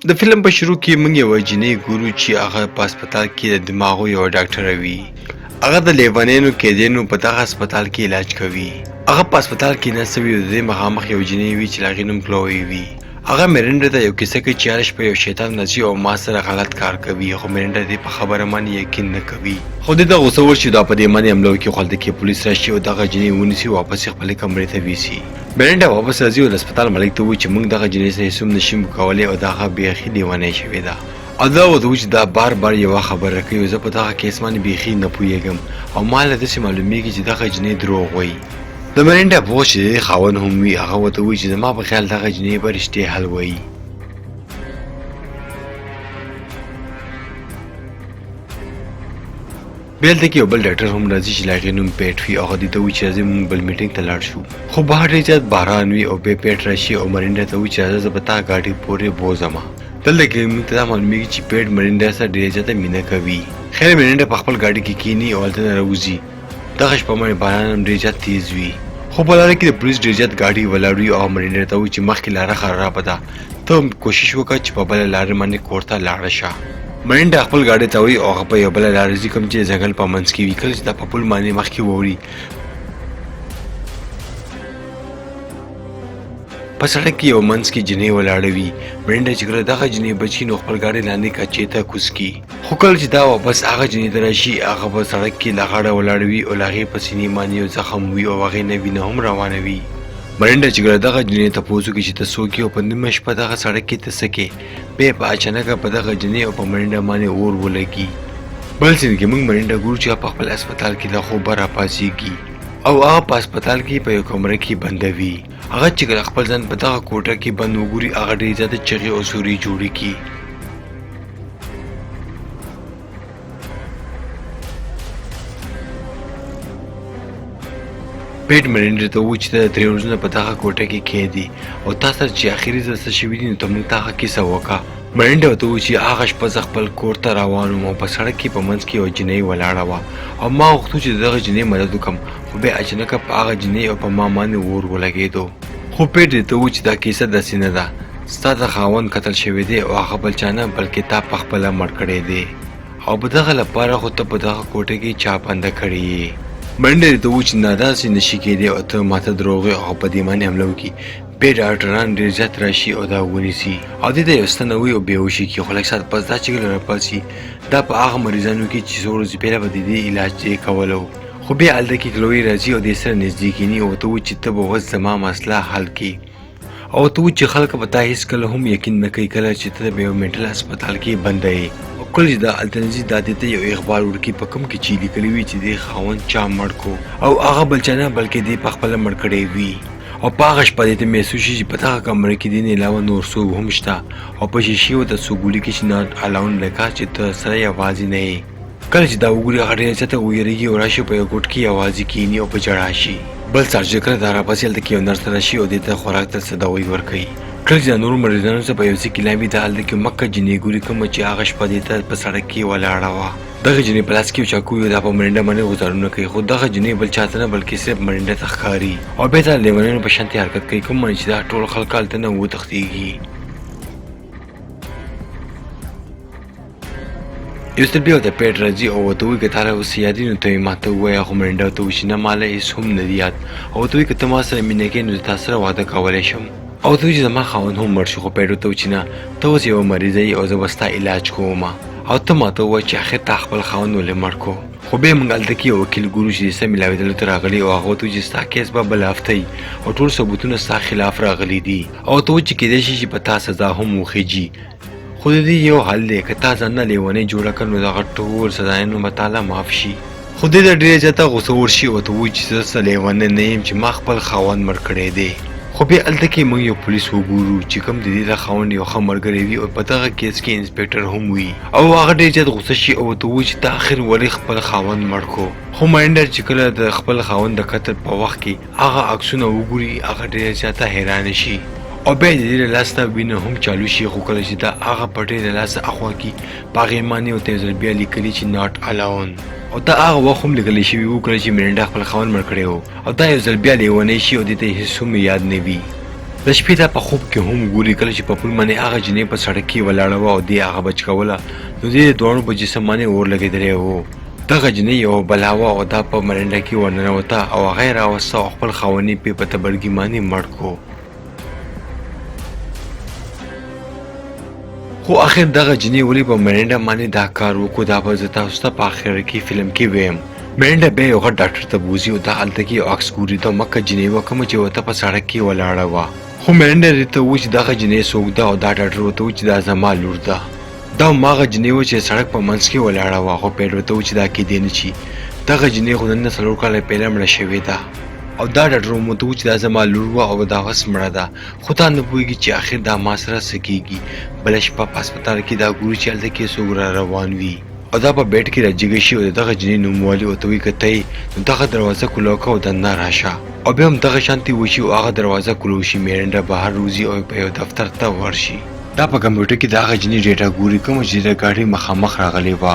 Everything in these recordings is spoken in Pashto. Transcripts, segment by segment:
د فلم په شروع کې موږ یو جنې ګورو چې هغه په هسپتال کې د دماغو یو ډاکټر وي. هغه د لیونیانو قیدیانو په دغه هسپتال کې علاج کوي. هغه په هسپتال کې ناست وي او د دې مخامخ یو جنې وي چې د هغې نوم کلوي وي. هغه میرنډا ته یو کیسه کوي چې هره شپه یو شیطان راځي او ما سره غلط کار کوي، خو میرنډا دې په خبره باندې یقین نه کوي. خو دې ته غوسه ورشي دا په دې باندې حمله وکړي، خو هلته کې پولیس راشي او دغه جنې ونیسي او واپس یې خپلې کمرې ته ویسي. میرنډا واپس راځي او د هسپتال مالک ته وایي چې موږ دغه جنې سره هېڅ هم نشو کولی او دغه بیخي لیونۍ شوې ده. او دا ورته وایي چې دا بار بار یوه خبره کوي او زه په دغه کیس باندې بیخي نه پوهېږم او ما له داسې معلومېږي چې دغه جنې دروغ وایي. د میرنډا پوه چې د دې خاوند هم وي، هغه ورته وایي چې زما په خیال دغه جنې به رښتیا حل وایي. بیا هلته کې یو بل ډاکټر هم راځي چې د هغې نوم پیټ وي او هغه دې ته وایي چې راځئ موږ بل میټینګ ته لاړ شو. خو بهر ډېر زیات باران وي او بیا پیټ راشي او مرینډا ته وایي چې راځه زه به تا ګاډۍ پورې بوځمه. دلته کې موږ ته دا معلومېږي چې پیټ مرینډا سره ډېره زیاته مینه کوي. خیر مرینډا په خپل ګاډۍ کې کښېني او هلته نه راوځي. دغه شپه باندې باران هم ډېر زیات تیز وي، خو په لاره کې د پولیس ډېر زیات ګاډۍ ولاړ وي او مرینډا ته وایي چې مخکې لاره خرابه ده، ته کوشش وکړه چې په بله لارې باندې کور ته لاړه شه. مرینډا خپل ګاډۍ ته وایي او هغه په یو بله لاره ځي کوم چې د ځنګل په منځ کې وي. کله چې دا په پل باندې مخکې واوړي په سړک کې یو منځ کې جنۍ ولاړه وي. مرینډا چې کله دغه جنۍ بچي نو خپل ګاډۍ لاندې کچې ته کوز کړي، خو کله چې دا واپس هغه جنۍ ته راشي هغه په سړک کې له غاړه ولاړه وي او له هغې په سینې باندې یو زخم وي او هغې نه وینه هم روانه وي. مرینډا چې کله دغه جنۍ تپوس وکړي چې ته څوک یې او په نیمه شپه دغه سړک کې ته څه کوې، بیا په اچانکه په دغه جنۍ او په مرینډا باندې اور ولګي. بل سین کې موږ مرینډا ګورو چې په خپل هسپتال کې له خوبه راپاڅېږي او هغه په هسپتال کې په یو کمره کې بنده وي. هغه چې کله خپل ځان په دغه کوټه کې بند وګوري هغه ډېرې زیاتې چغې او سورې جوړې کړي. پیټ مرینډا ته ووایي چې ته 3 ورځونه په دغه کوټه کې کښېنې او تا سره چې اخري ځل څه شوي دي نو ته موږ ته هغه کیسه وکړه. مرینډا ورته ووایي چې هغه شپه زه خپل کور ته روان وم او په سړک کې په منځ کې یوه جنۍ ولاړه وه او ما غوښتو چې د دغه جنۍ مدد وکړم، خو بیا اچانکه په هغه جنۍ او په ما باندې اور ولګېدو. خو پیټ یې ته ووایي چې دا کیسه داسې نه ده، ستا د خاوند قتل شوی دی او هغه بل چا نه بلکې تا پخپله مړ کړی دی او په دغه لپاره خو ته په دغه کوټه کې چا بنده کړې یې. مرینډا ته ووایي چې نه داسې نشي کېدی او ته ماته دروغ وایې او په دې باندې حمله وکړي. بیا ډاکټران ډېر زیات راشي او دا ونیسي او دې ته یو ستنه وایي او بېهوشي کړي. خو لږ ساعت پس دا چې کله راپاڅي دا په هغه مریضانو کې چې څو ورځې پهله به د دې علاج یې کولو. خو بیا هلته کې کلوي راځي او دې سره نږدې کښېني او ورته وایي چې ته به اوس زما مسله حل کړي او ورته وایي چې خلک په تا هېڅکله هم یقین نه کوي کله چې ته په یو منټل هسپتال کې بنده یې. کله چې دا هلته نځي دا دې ته یو اخبار ورکړي په کوم کې چې لیکلي وي چې دې خاوند چا مړ کړو او هغه بل چا نه بلکې دې پخپله مړ کړی وي. او په هغه شپه دې ته محسوس شي چې په دغه کمره کې دې نه علاوه نور څوک هم شته او په شیشې ورته څوک ولیکي چې ناټ الاون لیکه چې ته سره یوازې نه یې. کله چې دا وګوري هغه ډېر زیاته وویرېږي او راشي په یو ګوټ کې یوازې کښېني او په ژړا شي. بل سهار چې کله دا راپسې هلته کې یو نرس راشي او دې ته خوراک ته څه دوايي ورکوي. کله چې د نورو مریضانو څخه په یو ځای کې لامبي دا هلته کې مکه جنۍ ګوري کومه چې هغه شپه دې ته په سړک کې ولاړه وه. دغه جنۍ په لاس کې یو چاقو وي او دا په مرینډا باندې غوځارونه کوي، خو دغه جنۍ بل چاته نه بلکې صرف مرینډا ته ښکاري او بیا دا لیونیانو په شانتې حرکت کوي کوم باندې چې دا ټول خلک هلته نه وتښتېږي. یو ځل بیا ورته پیټ راځي او ورته وایي که تا له اوس یاد وي نو ته یې ما ته ووایه. خو مرینډا ورته وایي چې نه ما له هېڅ هم نه دي یاد او ورته وایي که ته ما سره مینه کوې نو زه تا سره واده کولی شم او ورته وایي چې زما خاوند هم مړ شو. خو پیټ ورته وایي چې نه ته اوس یوه مریضه یې او زه به ستا علاج کوم او ته ماته ووایه چې آخر تا خپل خاوند ولې مړ کړو. خو بیا موږ هلته کې یو وکیل ګورو چې د څه میلاوېدلو ته راغلی او هغه ورته وایي چې ستا کیس به بله هفته وي او ټول ثبوتونه ستا خلاف راغلي دي او ورته وایي چې کیدای شي چې په تا سزا هم وخېږي. خو د دې یو حل دی که تا ځان نه لیونۍ جوړه کړه نو دغه ټول سزاګانې به تاله معاف شي. خو دې ته ډېره زیاته غوسه ورشي او ورته وایي چې زه څه لیونی نه یم چې ما خپل خاوند مړ کړی دی. خو بیا هلته کې موږ یو پولیس وګورو چې کوم د دې د خاوند یو ښه ملګری وي او په دغه کیس کې انسپکټر هم وي او هغه ډېر زیات غوسه شي او ورته وایي چې ته آخر ولې خپل خاوند مړ کړو. خو مرینډا چې کله د خپل خاوند د قتل په وخت کې هغه عکسونه وګوري هغه ډېره زیاته حیرانه شي او بیا د دې له لاسه وینه هم چالو شي. خو کله چې دا هغه پټۍ له لاسه اخوا کړي په هغې باندې ورته یو ځل بیا لیکلي چې ناټ الاون او دا هغه وخت هم لیکلی شوي وو کله چې مرینډا خپل خاوند مړ کړی و او دا یو ځل بیا لیونی شي او دې ته یې هېڅ هم یاد نه وي. د شپې دا په خوب کې هم ګوري کله چې په پل باندې هغه جنۍ په سړک کې ولاړه وه او دې هغه بچ کوله نو دې د دواړو په جسم باندې اور لګېدلی و. دغه جنۍ یوه بلا وه او دا په مرنډه کې ورننوته او هغه یې راوسته او خپل خاوند یې په تبرګي باندې مړ کړو. خو اخر دغه جنۍ ولې په مرنډه باندې دا کار وکړو دا به زه تاسو ته په اخر کې فلم کې ویم. مرنډه بیا یو غټ ډاکټر ته بوځي او دا هلته کې یو عکس ګوري دا مکه جنۍ وه کومه چې ورته په سړک کې ولاړه وه. خو مرنډه ورته وویل چې دغه جنۍ څوک ده او دا ډاکټر ورته وویل چې دا زما لور ده. دا هماغه جنۍ وه چې سړک په منځ کې ولاړه وه. خو پیل ورته وویل چې دا کیدی نه شي دغه جنۍ خو نن 4 کاله پهله مړه شوې ده او دا ډاکټر ورته وویل چې دا زما لور وه او دا اوس مړه ده. خو دا نه پوهېږي چې اخر دا ما سره څه کېږي. بله شپه په هسپتال کې دا ګوري چې هلته کې څوک را روان وي او دا په بیډ کې راجګه شي او د دغه جنۍ نوموالي ورته وایي که ته یې نو دغه دروازه کلو کړه او دننه راشه او بیا هم دغه شانتې وشي او هغه دروازه کلو شي. مرنډه بهر وځي او په یو دفتر ته ورشي. دا په کمپیوټر کې د هغه جنۍ ډیټا ګوري کومه چې د ګاډۍ مخامخ راغلې وه.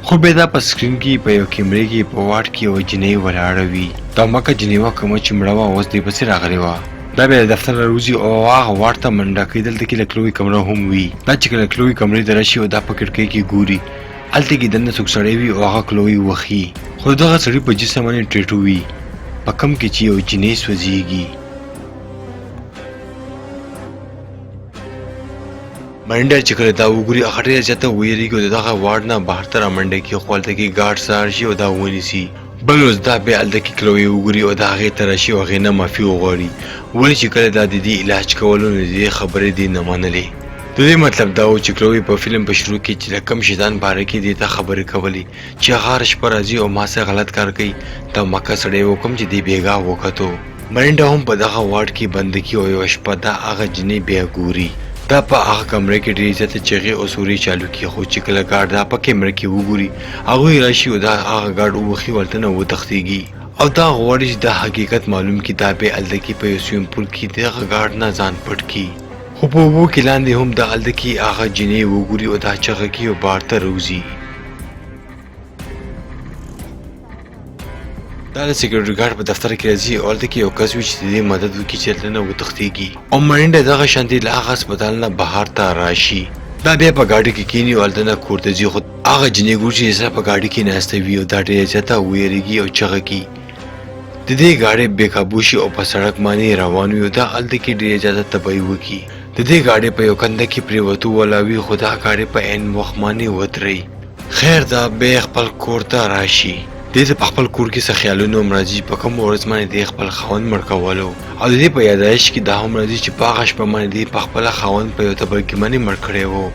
خو بیا دا په سکرین کې په یو کیمرې کې په واټ کې یوه جنۍ ولاړه وي. دا مکه جنۍ وه کومه چې مړه وه اوس دې پسې راغلې وه. دا بیا د دفتر نه راوځي او هغه واټ ته منډه کوي. دلته کې لکلوي کمره هم وي. دا چې کله کلوي کمرې ته راشي او دا په کړکۍ کې ګوري هلته کې دننه څوک سړی وي او هغه کلوي وخي. خو دغه سړي په جسم باندې ټیټو وي په کم کې چې یو جنۍ سوځېږي. مرنډه چې کله دا وګوري هغه ډېره زیاته ویرېږي او د دغه واټ نه بهر ته رامنډه کړي خو هلته کې ګارډ سهار شي او دا ونیسي. بل ورځ دا بیا هلته کې کلوي وګوري او د هغې ته راشي او هغې نه معافي وغواړي ولې چې کله دا د دې علاج کولو نو د دې خبرې دې نه منلې. د دې مطلب دا و چې کلوي په فلم په شروع کې چې د کم شیطان باره کې دې ته خبرې کولې چې هغه هره شپه راځي او ما سره غلط کار کوي. دا مکه سړی و کوم چې دې بېګا وکتو. مرنډه هم په دغه واټ کې بنده کي او یوه شپه دا هغه جنۍ بیا ګوري. دا په هغه کمره کې ډېرې زیاتې چغې او سورې چالو کړي خو چې کله ګارډ دا په کیمره کې وګوري هغوی راشي او دا هغه ګارډ ووخي ورته نه وتښتېږي او دا غواړي چې دا حقیقت معلوم کړي. دا بیا هلته کې په یو سویم پول کې دغه ګارډ نه ځان پټ کړي. خو په اوبو کې لاندې هم د هلته کې هغه جنۍ وګوري او دا چغه کړي او بار ته راوځي. دا د سیکورټي ګارډ په دفتر کې راځي او هلته کې یو کس وي چې د دې مدد وکړي چې هلته نه وتښتېږي او مرنډه دغه شانتې له هغه هسپتال نه بهر ته راشي. دا بیا په ګاډي کې کښېني او هلته نه کور ته ځي خو هغه جنۍ ګوري چې سره په ګاډي کې ناسته وي او دا ډېره زیاته ویرېږي او چغه کړي. د دې ګاډۍ بې کابو شي او په سړک باندې روان وي او دا هلته کې ډېره زیاته تباهي وکړي. د دې ګاډۍ په یو کنده کې پرېوتو والا وي خو دا ګاډۍ په عین وخت باندې ودرېږي. خیر دا بیا خپل کور ته راشي. دې ته په خپل کور کې څه خیالونه هم راځي په کوم ورځ باندې دې خپل خاوند مړ کولو او د دې په یادایش کې دا هم راځي چې په هغه شپه باندې دې په خپله خاوند په یو تبرګي باندې مړ کړی و.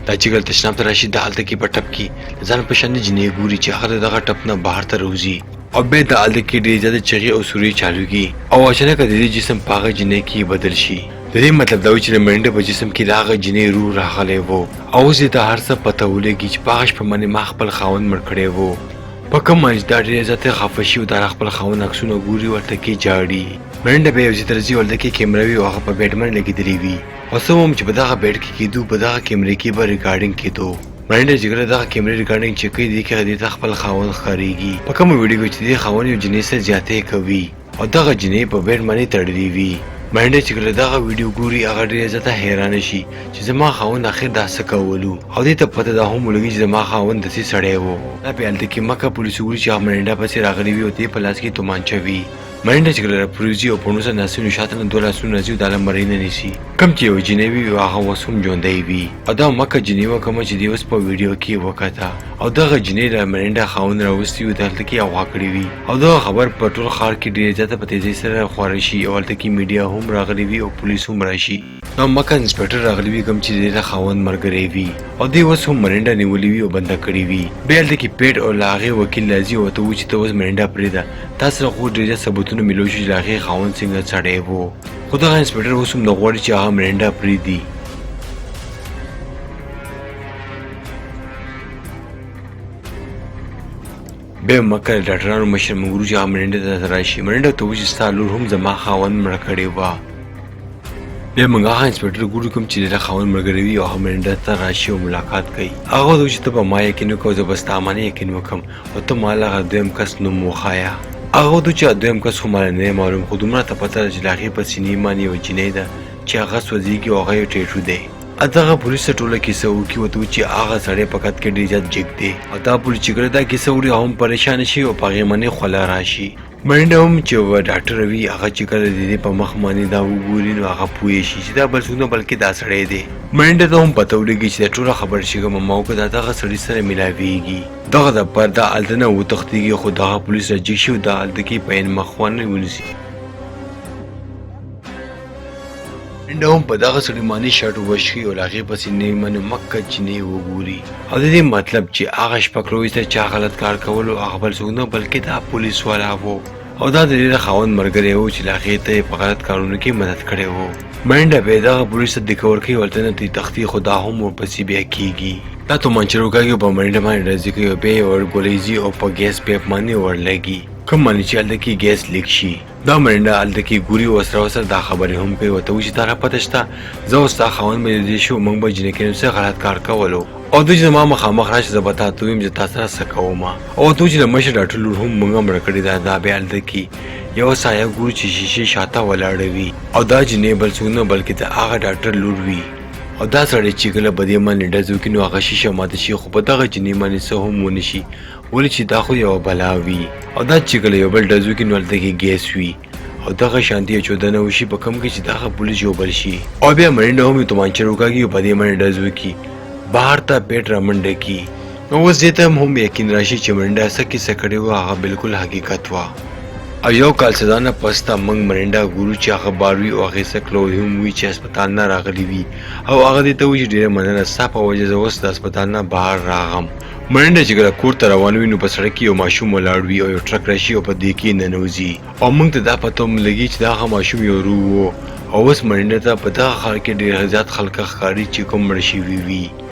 دا چې کله تشناب ته راشي دا هلته کې په ټپ کې د ځان په شانې جنۍ ګوري چې هغه د دغه ټپ نه بهر ته راوځي او بیا د هلته کې ډېرې زیاتې چغې او سورې چالو کړي او اچانک د دې جسم په هغه جنۍ کې بدل شي. د دې مطلب دا و چې د مرنډه په جسم کې د هغه جنۍ روح راغلی و او اوس یې ته هر څه پته ولګي چې په هغه شپه باندې ما خپل خاوند مړ کړی و. په کوم منځ دا ډېره زیاته خفه شي او دا خپل خاوند عکسونه ګوري ورته کې جاړي. مرنډه بیا یو ځای ته راځي او هلته کې کیمره وي او هغه په بیډ باندې لګېدلې وي او څه هم چې په دغه بیډ کې کېدو په دغه کیمرې کې به ریکارډینګ کېدو. مرنډه چې کله دغه کیمرې ریکارډینګ چې کوي دې کې دې ته خپل خاوند ښکارېږي په کومه ویډیو کې چې دې خاوند یو جنۍ سره زیاتې کوي او دغه جنۍ په بیډ باندې تړلې وي. مرنډه چې کله دغه ویډیو ګوري هغه ډېره زیاته حیرانه شي چې زما خاوند اخر دا څه کولو او دې ته پته دا هم ولګي چې زما خاوند داسې سړی و. دا بیا هلته کې مکه پولیس ګوري چې هغه مرنډه پسې راغلی وي او دې په لاس کې تومانچه وي. مرنډه چې کله راپرېوځي او پوڼو سره ناستې نو شاته نه 2 لاسونه راځي او دا له مرۍ نه نیسي کوم چې یو جنۍ وي هغه اوس هم ژوندی وي او دا مکه جنۍ وه کومه چې دې اوس په ویډیو کې وکته او دغه جنۍ له مرنډه خاوند راوستي وي د هلته کې اغوا کړې وي او دغه خبر په ټول ښار کې ډېره زیاته په تیزۍ سره خواره شي او هلته کې میډیا هم راغلي وي او پولیس هم راشي. نو مکه انسپکټر راغلی وي کوم چې د دې خاوند ملګری وي او دې اوس هم مرنډه نیولې وي او بنده کړې وي. بیا هلته کې پیټ او له هغې وکیل راځي او ورته وایي چې ته اوس مرنډه پرېږده تا سره خو ډېر زیات ثبوتونه میلو شي چې د هغې خاوند څنګه سړی و خو دغه انسپکټر اوس هم نه غواړي چې هغه مرنډه پرېږدي. بیا مکه د ډاکټرانو مشر مګورو چې هغه مرنډه ته راشي. مرنډه ته وایي چې ستا لور هم زما خاوند مړه کړې وه بیا موږ هغه انسپکټر ګورو کوم چې د خاوند ملګری وي او هغه مرینډا ته راشي او ملاقات کوي. هغه ورته وایي چې ته په ما یقین وکړه او زه به ستا باندې یقین وکړم او ته ما له هغه دویم کس نوم وښایه. هغه ورته وایي چې دویم کس خو ماله نه معلوم، خو دومره ته پته ده چې د هغې په سینې باندې یوه جینۍ ده چې هغه سوځېږي او هغه یو ټیټو دی. دغه پولیس ته ټوله کیسه وکړي، ورته وایي چې هغه سړی په قد کې ډېر زیات جګ دی او دا پولیس چې کله دا کیسه اوري هغه هم پریشانه شي او په هغې باندې خوله راشي. مرینډا هم چې یوه ډاکټره وي هغه چې کله د دې په مخ باندې دا وګوري نو هغه پوه شي چې دا بل څوک نه بلکې دا سړی دی. مرینډا ته هم پته ولګي چې دا ټوله خبره چې کومه ما وکړه دا دغه سړي سره میلاویږي. دغه دپاره دا هلته نه وتښتېږي خو دغه پولیس راجګ شي او دا هلته کې په عین مخ باندې ونیسي. مرینډا هم په دغه سړي باندې شرط وشکي او د هغې په سینې باندې مکه چینې وګوري او د دې مطلب چې هغه شپه کړویسته چې هغه غلط کار کولو هغه بل څوک نه بلکې دا پولیس والا و او دا د دې د خاوند ملګری و چې د هغې ته یې په غلط کارونو کې مدد کړی و. مرینډا بیا دغه پولیس ته دیکه ورکوي ورته نه تښتي خو دا هم ورپسې بیا کېږي. دا تومانچه راوکاږي او په مرینډا باندې ډزې کوي او بیا یې ورګولیږي او په ګیس پیپ باندې ورلګي کوم باندې چې هلته کې ګیس لیک شي. دا مرینډا هلته کې ګوري او سره دا خبرې هم کوي ورته وایي چې تا را پته شته زه او ستا خاوند به د دې شو موږ به جینکیانو څه غلط کار کولو او دوی چې زما مخامخ راشي زه به تا ته ویم چې تا سره څه کوم او ورته وایي چې د مشر ډاکټر لور هم موږ مړه کړې ده. دا بیا هلته کې یوه سایه ګوري چې شیشې شاته ولاړه وي او دا جینۍ بل څوک نه بلکې د هغه ډاکټر لور وي او دا سړی چې کله په دې باندې ډز وکړي نو هغه شیشه ماته شي خو په دغه جینۍ باندې څه هم ونه شي ولې چې دا خو یوه بلا وي او دا چې کله یو بل ډز وکړي نو هلته کې ګیس وي او دغه شانتي چودنه وشي په کوم کې چې دغه پولیس ژوبل شي او بیا مرینډا هم یې تومانچه راوکاږي او په دې باندې ډز وکړي بهر ته پیټ رامنډه کړي. نو اوس دې ته هم یقین راشي چې مرینډا څه کیسه کړې وه هغه بالکل حقیقت وه او یو کال سزا نه پس ته موږ مرینډا ګورو چې هغه بار وي او هغې څه کلوی هم وي چې هسپتال نه راغلی وي او هغه دې ته وایي چې ډېره مننه ستا په وجه زه اوس د هسپتال نه بهر راغم. مرینډا چې کله کور ته روان وي نو په سړک کې یو ماشوم ولاړ وي او یو ټرک راشي او په دې کې ننوځي او موږ ته دا پته هم لګي چې دا هغه ماشوم یو روح و او اوس مرینډا ته په دغه ښار کې ډېر زیات خلک ښکاري چې کوم مړه شوي وي.